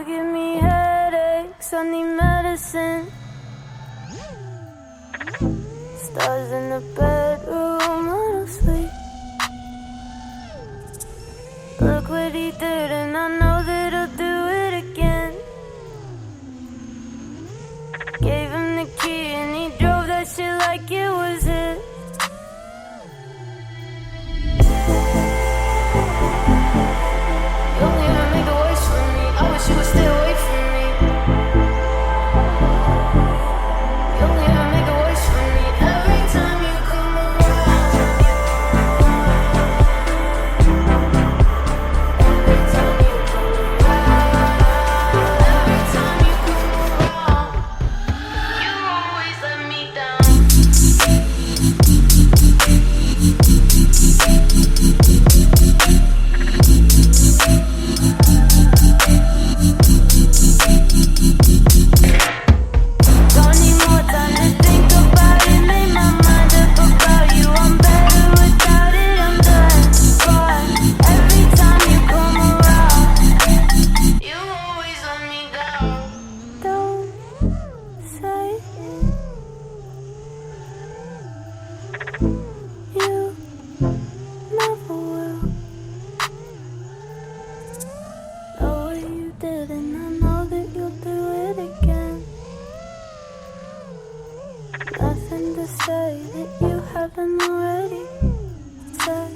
You give me headaches, I need medicine. Stars in the bedroom, I don't sleep. Look what he did and I know that he'll do it again. Gave him the key and he drove that shit like it was his. You only ever make it worse for me. I wish you would stay away from me. You only ever make it worse for me. Every time you come around. Every time you come around. Every time you come around. You always let me down. Don't need more time to think about it. Made my mind up about you. I'm better without it. I'm done. But every time you come around, you always let me down. Don't say it. You never will. Know what you did, and I know that you'll do it again. Nothing to say that you haven't already said.